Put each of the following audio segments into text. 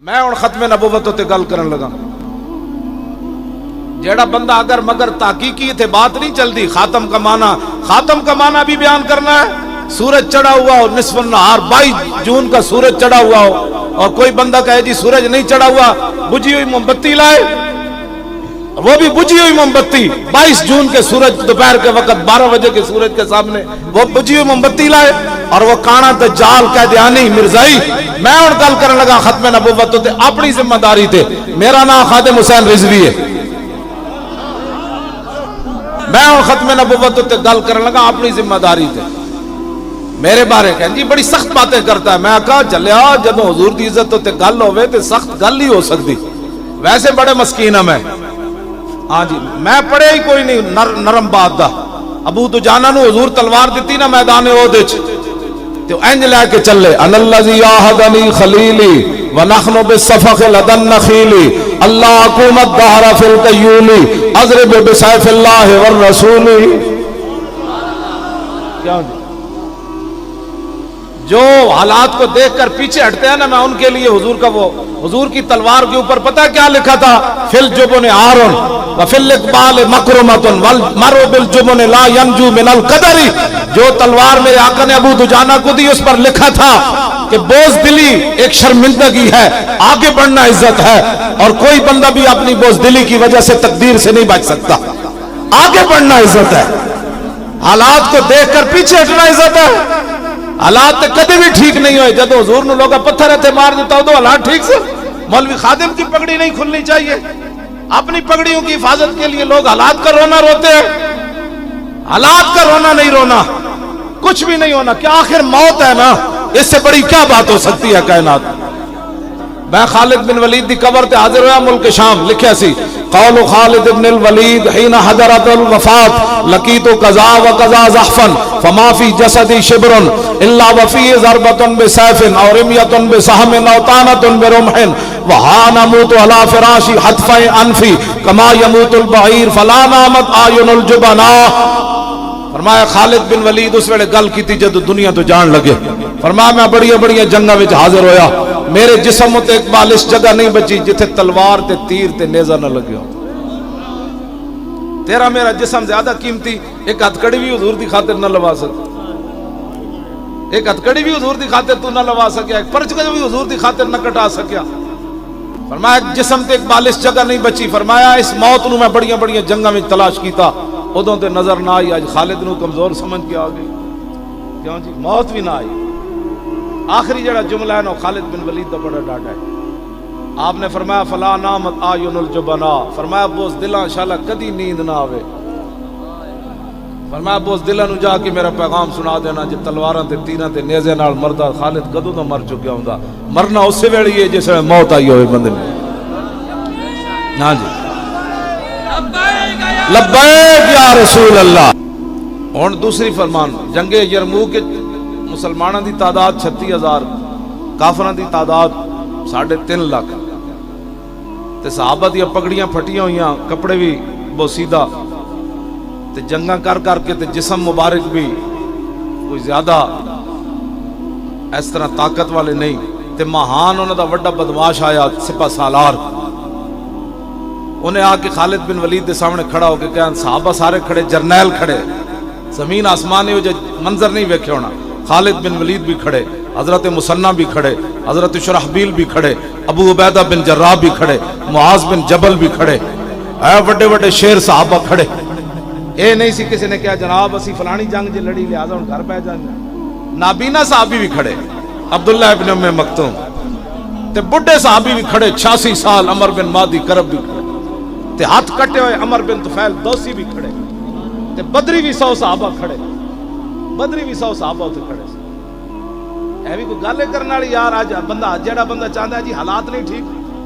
میں ہوں ختم نبوت تے گل کرن لگا. جیڑا بندہ اگر مگر تحقیقی تھے بات نہیں چلتی. خاتم کا معنی بھی بیان کرنا ہے. سورج چڑھا ہوا ہو نصف النہار 22 جون کا سورج چڑھا ہوا ہو اور کوئی بندہ کہے جی سورج نہیں چڑھا ہوا, بجھی ہوئی موم بتی لائے, وہ بھی بجھی ہوئی موم بتی 22 جون کے سورج دوپہر کے وقت 12 بجے کے سورج کے سامنے وہ بجھی ہوئی موم بتی لائے اور وہ کانا دجال قیدیانی مرزائی. میں اور گل کرنے لگا ختم نبوت تے اپنی ذمہ داری تے. میرا نام خادم حسین رضوی ہے. میں اور ختم نبوت تے گل کرنے لگا اپنی ذمہ داری تے. میرے بارے کہیں جی بڑی سخت باتیں کرتا ہے. میں کہا چلیا جب حضور دی عزت تے گل ہوئے تے سخت گل ہی ہو سکتی. ویسے بڑے مسکین ہیں میں. ہاں جی میں پڑھے ہی کوئی نہیں نرم بات دا. ابو دجانہ نو حضور تلوار دیتی نا میدان احد وچ تو انج لے کے چلے ان الذی عاہدنی خلیلی ونحن بالصفق لدى النخیل اللہ حکومت دہر فی القیول اضرب بسیف اللہ والرسول. کیا جو حالات کو دیکھ کر پیچھے ہٹتے ہیں نا, میں ان کے لیے حضور کا وہ حضور کی تلوار کے اوپر پتہ کیا لکھا تھا؟ فی الجبن عار وفی الاقبال مکرمۃ والمرء بالجبن لا ینجو من القدر. جو تلوار میرے آقا نے ابو دجانہ کو دی اس پر لکھا تھا کہ بوزدلی ایک شرمندگی ہے, آگے بڑھنا عزت ہے, اور کوئی بندہ بھی اپنی بوزدلی کی وجہ سے تقدیر سے نہیں بچ سکتا. آگے بڑھنا عزت ہے, حالات کو دیکھ کر پیچھے ہٹنا عزت ہے. حالات کدے بھی ٹھیک نہیں ہوئے. جب حضور نے لوگا پتھر رہتے مار دیتا ہو تو حالات ٹھیک سے. مولوی خادم کی پگڑی نہیں کھلنی چاہیے. اپنی پگڑیوں کی حفاظت کے لیے لوگ حالات کا رونا روتے ہیں. حالات کا رونا نہیں رونا, کچھ بھی نہیں ہونا. کیا آخر موت ہے نا, اس سے بڑی کیا بات ہو سکتی ہے کائنات. میں خالد بن ولید دی قبر تے حاضر ہوا ملک شام. لکھیا سی قول خالد بن الولید حين حضرت الوفات لقيت كذا وكذا زحفا فما في جسدي شبر الا وفيه ضربة بسيف او رمية بسهم او طعنة برمح وها نموت على فراشي حتف انفي كما يموت البعير فلا نامت اعين الجبناء. فرمایا خالد بن ولید اس ویلے گل کیتی جدو دنیا تو جان لگے. فرمایا میں بڑی جنگاں وچ حاضر ہویا, میرے جسم تے ایک بالش جگہ نہیں بچی جتھے تلوار تے تیر تے نیزہ نہ لگے ہو. تیرا میرا جسم زیادہ قیمتی, ایک ہتھکڑی بھی حضور دی خاطر نہ لوا سکتا. ایک ہتھکڑی بھی حضور دی خاطر تو نہ لوا سکیا, ایک پرچہ بھی حضور دی خاطر نہ کٹا سکیا. فرمایا ایک جسم تے ایک بالش جگہ نہیں بچی. فرمایا اس موت نو میں بڑیاں جنگاں وچ تلاش کیتا, ادوں تے نظر نہ آئی. اج خالد نو کمزور سمجھ کے آ گئی. کیوں جی موت بھی نہ آئی. آخری جڑا جملہ ہے نا خالد بن ولید دا بڑا ڈاٹا ہے. آپ نے فرمایا فلا نامت آیون الجبناء. فرمایا بوز دلاں شالا کدی نیند نہ آوے. فرمایا بوز دلاں نو جا کے میرا پیغام سنا دینا جے تلواراں تے تیراں تے نیزے نال مردا خالد کدوں دا مر چکیا ہوندا. مرنا اسی ویلے ہی ہے جس ویلے موت آئی ہوئے بندے نے. ہاں جی لبیک یا رسول اللہ. ہن دوسری فرمان جنگ یرموک مسلمانوں دی تعداد 36,000, کافراں دی تعداد 3.5 لاکھ. تے صحابہ دی پگڑیاں پھٹیاں ہوئیاں, کپڑے بھی بوسیدہ, تے جنگاں کر کے تے جسم مبارک بھی کوئی زیادہ اس طرح طاقت والے نہیں. تے مہان انہاں دا وڈا بدماش آیا سپہ سالار, انہیں آ کے خالد بن ولید دے سامنے کھڑا ہو کے کہا صحابہ سارے کھڑے, جرنیل کھڑے, زمین آسمان ہو جائے منظر نہیں ویکھے ہونا. خالد بن ولید بھی کھڑے, حضرت مسنہ بھی کھڑے, حضرت شرحبیل بھی کھڑے, ابو عبیدہ بن جراح بھی کھڑے, معاذ بن جبل بھی کھڑے, بڑے شیر صحابہ کھڑے. اے نہیں سی کسی نے کہا جناب اسی فلانی جنگ جے لڑی لہذا ہن گھر بیٹھ جانے. نابینا صحابی بھی کھڑے, عبداللہ ابن ام مکتوم, تے بڈھے صحابی بھی کھڑے 86 سال, عمر بن مادی کرب بھی کھڑے, تے ہاتھ کٹے ہوئے عمر بن طفیل دوسی بھی کھڑے, تے بدری بھی 100 صحابہ کھڑے, بدری بھی 100 صحابہ ہوتے کھڑے. اے بھی کوئی گل کرنے والی یار. اج بندہ جیڑا بندہ چاہتا ہے جی حالات نہیں ٹھیک,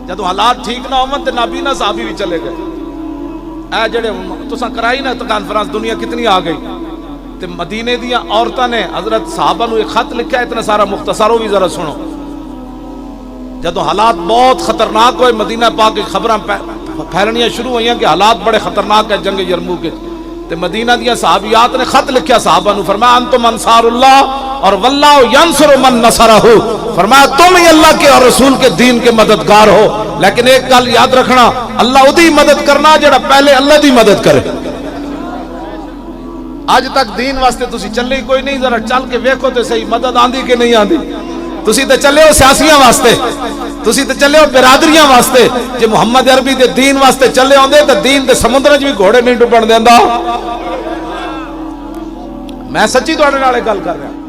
جدوں حالات ٹھیک نہ ہون تے نابینا صحابی بھی چلے گئے. اے جڑے تساں کرائی نا کانفرنس دنیا کتنی آ گئی, تے مدینے دیاں عورتاں نے حضرت صحابہ نو ایک خط لکھا ہے اتنا سارا مختصر, وہ بھی ذرا سنو. جدوں حالات بہت خطرناک ہوئے مدینہ پاک کی خبراں پھیلنیاں شروع ہوئیاں کہ حالات بڑے خطرناک ہے جنگ یرموک, تے مدینہ دیاں صحابیات نے خط لکھیا صحابہ نو. فرمایا انتم انصار اللہ اور واللہ ینصر من نصرہ، فرمایا تم ہی اللہ کے اور رسول کے دین کے مددگار ہو، لیکن ایک گل یاد رکھنا، اللہ ادی مدد کرنا جڑا پہلے اللہ دی مدد کرے۔ اج تک دین واسطے تسی چلے ہی کوئی نہیں، ذرا چل کے ویکھو تے صحیح مدد آندی کہ نہیں آندی۔ تسی تے چلے ہو سیاسیاں واسطے، تسی تے چلے ہو برادریاں واسطے، جے محمد عربی دے دین واسطے چلے ہوندے تے دین دے سمندر وچ بھی گھوڑے نہیں ڈبن دیندا۔ میں سچی تہاڈے نال گل کر رہا۔